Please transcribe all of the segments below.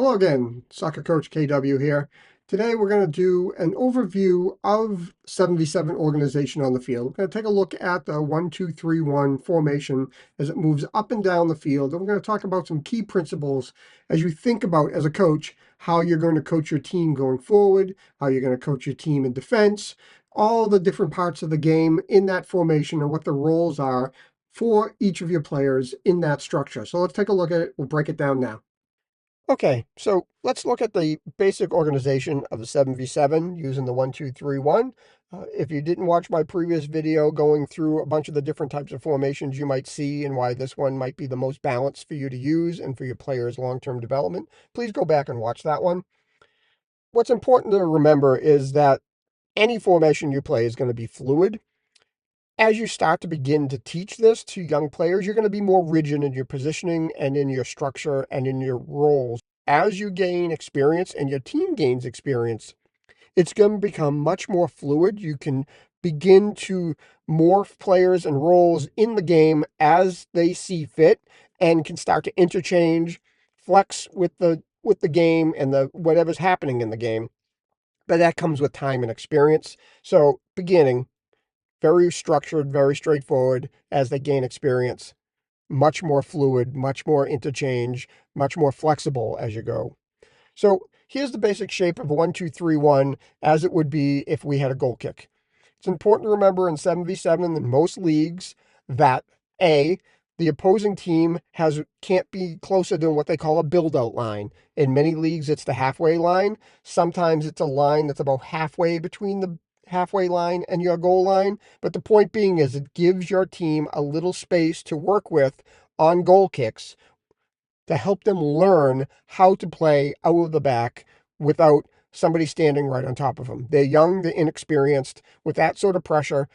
Hello again, Soccer Coach KW here. Today we're going to do an overview of 7v7 organization on the field. We're going to take a look at the 1-2-3-1 formation as it moves up and down the field. And we're going to talk about some key principles as you think about, as a coach, how you're going to coach your team going forward, how you're going to coach your team in defense, all the different parts of the game in that formation and what the roles are for each of your players in that structure. So let's take a look at it. We'll break it down now. Okay, so let's look at the basic organization of the 7v7 using the 1-2-3-1. If you didn't watch my previous video going through a bunch of the different types of formations you might see and why this one might be the most balanced for you to use and for your players' long-term development, please go back and watch that one. What's important to remember is that any formation you play is going to be fluid. As you start to begin to teach this to young players, you're going to be more rigid in your positioning and in your structure and in your roles. As you gain experience and your team gains experience, it's going to become much more fluid. You can begin to morph players and roles in the game as they see fit and can start to interchange, flex with the game and the whatever's happening in the game. But that comes with time and experience. So beginning, very structured, very straightforward as they gain experience, much more fluid, much more interchange, much more flexible as you go. So here's the basic shape of 1-2-3-1 as it would be if we had a goal kick. It's important to remember in 7v7 in most leagues that the opposing team can't be closer than what they call a build-out line. In many leagues, it's the halfway line. Sometimes it's a line that's about halfway between the halfway line and your goal line. But the point being is it gives your team a little space to work with on goal kicks to help them learn how to play out of the back without somebody standing right on top of them. They're young, they're inexperienced. With that sort of pressure,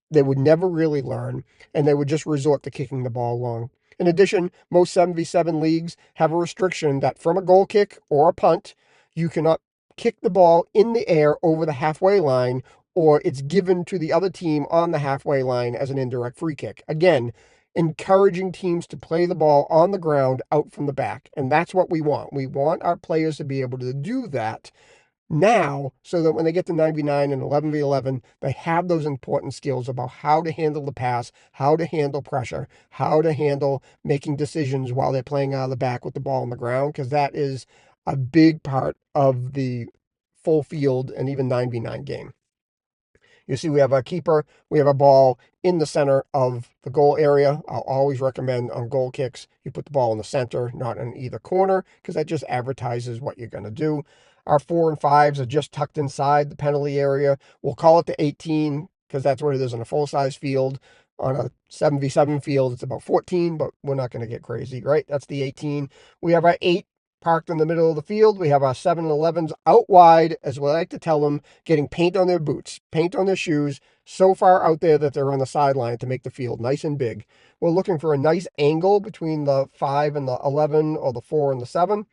they would never really learn, and they would just resort to kicking the ball long. In addition, most 7v7 leagues have a restriction that from a goal kick or a punt, you cannot kick the ball in the air over the halfway line, or it's given to the other team on the halfway line as an indirect free kick. Again, encouraging teams to play the ball on the ground out from the back. And that's what we want. We want our players to be able to do that now so that when they get to 9v9 and 11v11, they have those important skills about how to handle the pass, how to handle pressure, how to handle making decisions while they're playing out of the back with the ball on the ground, because that is a big part of the full field and even 9v9 game. You see, we have our keeper. We have a ball in the center of the goal area. I'll always recommend on goal kicks, you put the ball in the center, not in either corner, because that just advertises what you're going to do. Our 4 and 5s are just tucked inside the penalty area. We'll call it the 18 because that's what it is on a full-size field. On a 7v7 field, it's about 14, but we're not going to get crazy, right? That's the 18. We have our 8 parked in the middle of the field. We have our 7 and 11s out wide, as we like to tell them, getting paint on their boots, paint on their shoes, so far out there that they're on the sideline to make the field nice and big. We're looking for a nice angle between the 5 and the 11 or the 4 and the 7.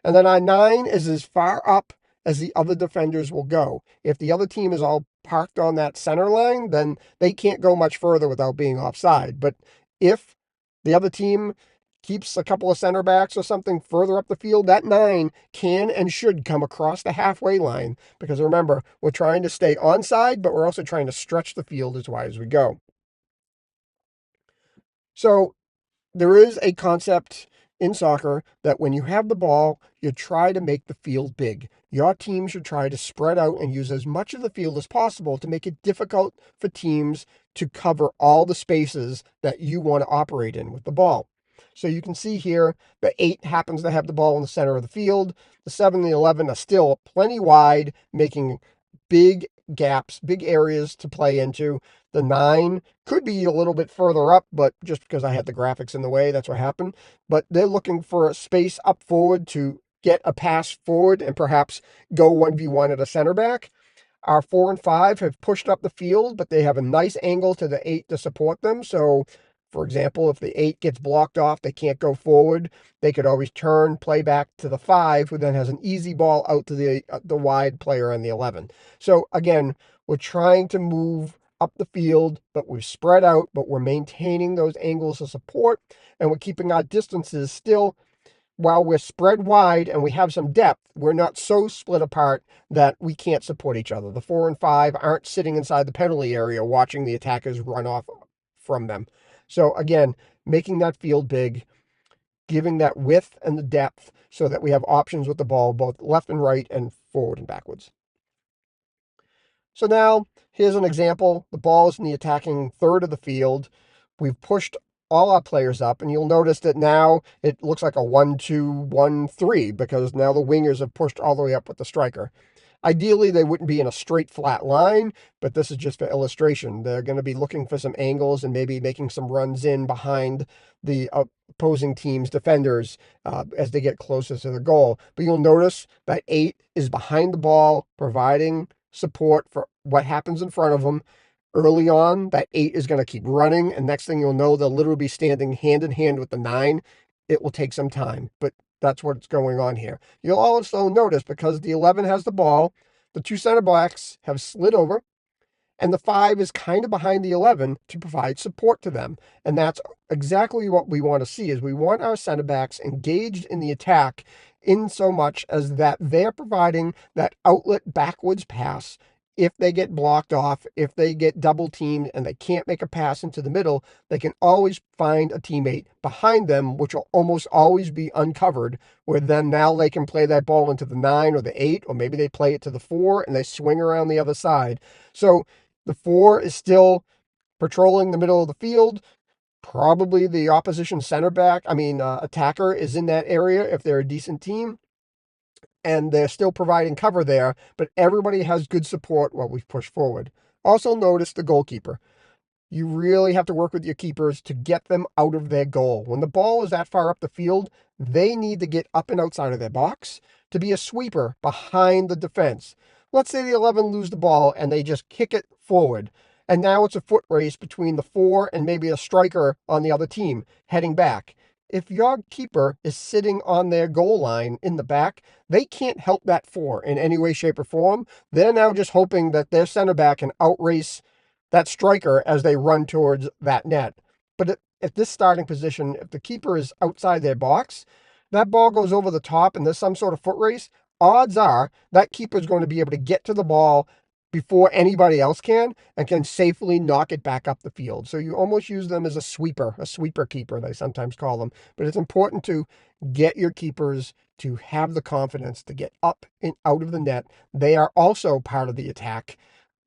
And then our 9 is as far up as the other defenders will go. If the other team is all parked on that center line, then they can't go much further without being offside. But if the other team keeps a couple of center backs or something further up the field, that 9 can and should come across the halfway line. Because remember, we're trying to stay onside, but we're also trying to stretch the field as wide as we go. So there is a concept in soccer that when you have the ball, you try to make the field big. Your team should try to spread out and use as much of the field as possible to make it difficult for teams to cover all the spaces that you want to operate in with the ball. So you can see here, the 8 happens to have the ball in the center of the field. The 7 and the 11 are still plenty wide, making big gaps, big areas to play into. The 9 could be a little bit further up, but just because I had the graphics in the way, that's what happened. But they're looking for a space up forward to get a pass forward and perhaps go 1v1 at a center back. Our 4 and 5 have pushed up the field, but they have a nice angle to the 8 to support them. So, for example, if the 8 gets blocked off, they can't go forward. They could always turn, play back to the 5, who then has an easy ball out to the wide player on the 11. So, again, we're trying to move up the field, but we're spread out, but we're maintaining those angles of support, and we're keeping our distances still while we're spread wide and we have some depth, we're not so split apart that we can't support each other. The 4 and 5 aren't sitting inside the penalty area watching the attackers run off from them. So again, making that field big, giving that width and the depth so that we have options with the ball, both left and right and forward and backwards. So now here's an example. The ball is in the attacking third of the field. We've pushed all our players up, and you'll notice that now it looks like a 1-2-1-3 because now the wingers have pushed all the way up with the striker. Ideally, they wouldn't be in a straight flat line, but this is just for illustration. They're going to be looking for some angles and maybe making some runs in behind the opposing team's defenders as they get closer to the goal. But you'll notice that 8 is behind the ball, providing support for what happens in front of them. Early on, that 8 is going to keep running, and next thing you'll know, they'll literally be standing hand in hand with the 9. It will take some time, but that's what's going on here. You'll also notice because the 11 has the ball, the 2 center backs have slid over, and the 5 is kind of behind the 11 to provide support to them. And that's exactly what we want to see, is we want our center backs engaged in the attack in so much as that they're providing that outlet backwards pass. If they get blocked off, if they get double teamed and they can't make a pass into the middle, they can always find a teammate behind them, which will almost always be uncovered, where then now they can play that ball into the 9 or the 8, or maybe they play it to the 4 and they swing around the other side. So the 4 is still patrolling the middle of the field. Probably the opposition attacker is in that area if they're a decent team, and they're still providing cover there, but everybody has good support while we push forward. Also notice the goalkeeper. You really have to work with your keepers to get them out of their goal. When the ball is that far up the field, they need to get up and outside of their box to be a sweeper behind the defense. Let's say the 11 lose the ball and they just kick it forward. And now it's a foot race between the 4 and maybe a striker on the other team heading back. If your keeper is sitting on their goal line in the back, they can't help that 4 in any way, shape, or form. They're now just hoping that their center back can outrace that striker as they run towards that net. But at this starting position, if the keeper is outside their box, that ball goes over the top and there's some sort of foot race, odds are that keeper is going to be able to get to the ball before anybody else can and can safely knock it back up the field. So you almost use them as a sweeper keeper, they sometimes call them. But it's important to get your keepers to have the confidence to get up and out of the net. They are also part of the attack.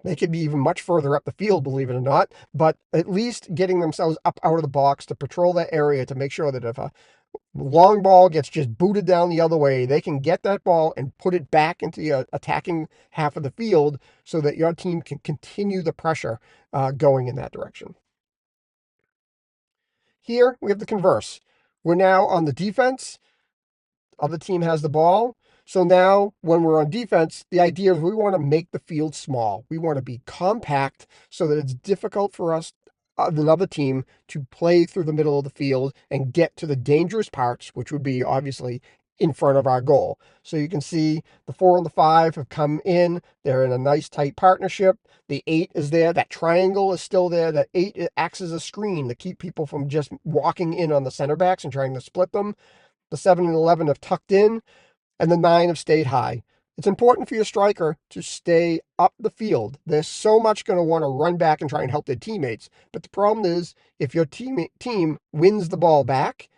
They could be even much further up the field, believe it or not, but at least getting themselves up out of the box to patrol that area to make sure that if a long ball gets just booted down the other way, they can get that ball and put it back into the attacking half of the field so that your team can continue the pressure going in that direction. Here we have the converse. We're now on the defense. Other team has the ball. So now when we're on defense, the idea is we want to make the field small. We want to be compact so that it's difficult for us, the other team, to play through the middle of the field and get to the dangerous parts, which would be obviously in front of our goal. So you can see the 4 and the 5 have come in. They're in a nice tight partnership. The 8 is there. That triangle is still there. That 8 acts as a screen to keep people from just walking in on the center backs and trying to split them. The 7 and 11 have tucked in, and the 9 have stayed high. It's important for your striker to stay up the field. They're so much going to want to run back and try and help their teammates. But the problem is, if your team wins the ball back,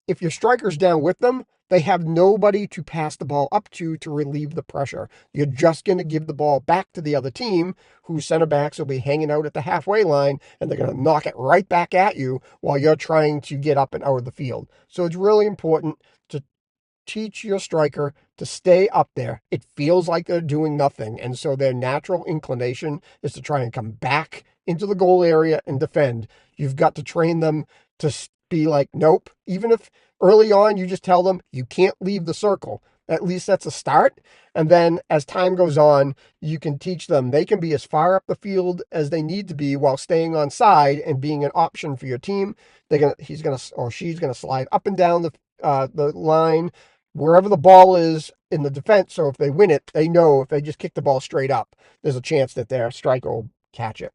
if your striker's down with them, they have nobody to pass the ball up to relieve the pressure. You're just going to give the ball back to the other team, whose center backs will be hanging out at the halfway line, and they're going to knock it right back at you while you're trying to get up and out of the field. So it's really important to teach your striker to stay up there. It feels like they're doing nothing, and so their natural inclination is to try and come back into the goal area and defend. You've got to train them to be like, nope. Even if early on you just tell them you can't leave the circle, at least that's a start. And then as time goes on, you can teach them they can be as far up the field as they need to be while staying on side and being an option for your team. She's gonna slide up and down the line wherever the ball is in the defense. So if they win it, they know if they just kick the ball straight up, there's a chance that their striker will catch it.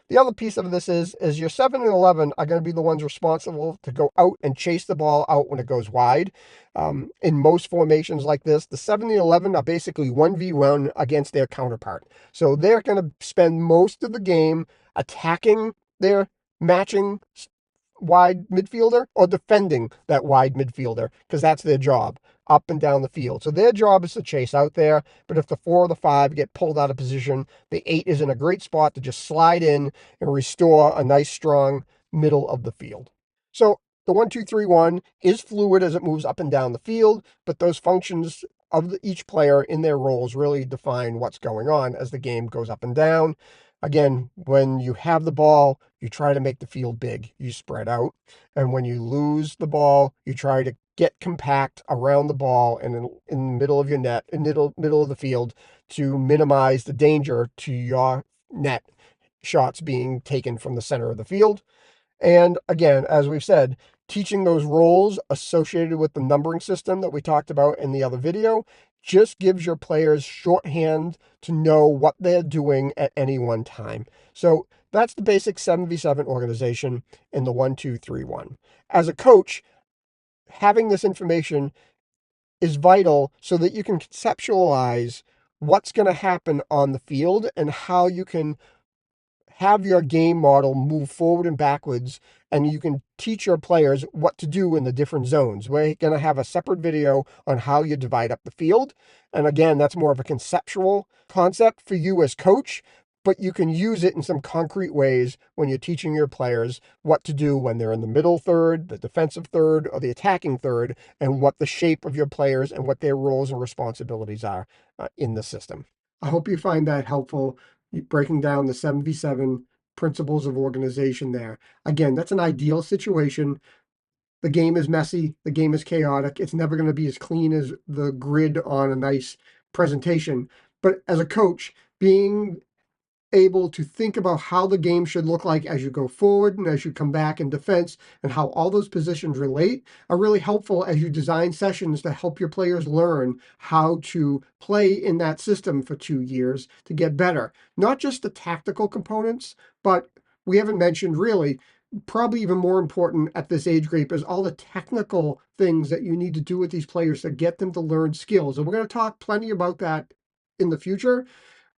The other piece of this is your 7 and 11 are going to be the ones responsible to go out and chase the ball out when it goes wide. In most formations like this, the 7 and 11 are basically 1v1 against their counterpart. So they're going to spend most of the game attacking their matching wide midfielder or defending that wide midfielder, because that's their job up and down the field. So their job is to chase out there, but if the 4 or the 5 get pulled out of position, the 8 is in a great spot to just slide in and restore a nice strong middle of the field. So the 1-2-3-1 is fluid as it moves up and down the field, but those functions of each player in their roles really define what's going on as the game goes up and down. Again, when you have the ball, you try to make the field big. You spread out. And when you lose the ball, you try to get compact around the ball and in the middle of your net, in middle of the field, to minimize the danger to your net shots being taken from the center of the field. And again, as we've said, teaching those roles associated with the numbering system that we talked about in the other video just gives your players shorthand to know what they're doing at any one time. So that's the basic 7v7 organization in the 1-2-3-1. As a coach, having this information is vital so that you can conceptualize what's going to happen on the field and how you can have your game model move forward and backwards, and you can teach your players what to do in the different zones. We're going to have a separate video on how you divide up the field. And again, that's more of a conceptual concept for you as coach, but you can use it in some concrete ways when you're teaching your players what to do when they're in the middle third, the defensive third, or the attacking third, and what the shape of your players and what their roles and responsibilities are in the system. I hope you find that helpful, breaking down the 7v7 principles of organization there. Again, that's an ideal situation. The game is messy. The game is chaotic. It's never going to be as clean as the grid on a nice presentation. But as a coach, being able to think about how the game should look like as you go forward and as you come back in defense, and how all those positions relate are really helpful as you design sessions to help your players learn how to play in that system for 2 years to get better. Not just the tactical components, but we haven't mentioned really, probably even more important at this age group, is all the technical things that you need to do with these players to get them to learn skills. And we're going to talk plenty about that in the future.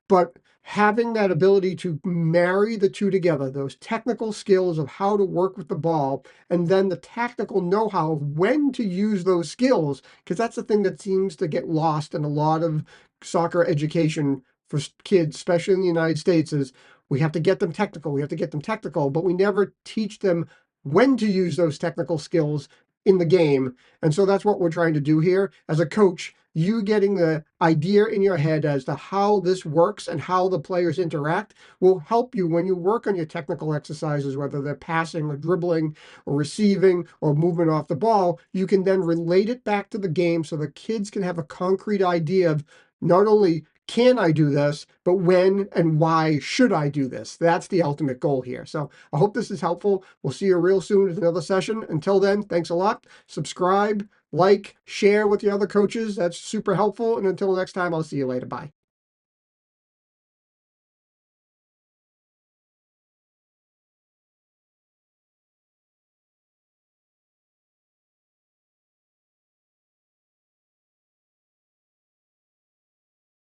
But having that ability to marry the two together, those technical skills of how to work with the ball, and then the tactical know-how of when to use those skills, because that's the thing that seems to get lost in a lot of soccer education for kids, especially in the United States, is we have to get them technical, but we never teach them when to use those technical skills in the game. And so that's what we're trying to do here. As a coach, you getting the idea in your head as to how this works and how the players interact will help you when you work on your technical exercises, whether they're passing or dribbling or receiving or movement off the ball. You can then relate it back to the game so the kids can have a concrete idea of not only can I do this, but when and why should I do this? That's the ultimate goal here. So I hope this is helpful. We'll see you real soon with another session. Until then, thanks a lot. Subscribe, like, share with the other coaches. That's super helpful. And until next time, I'll see you later. Bye.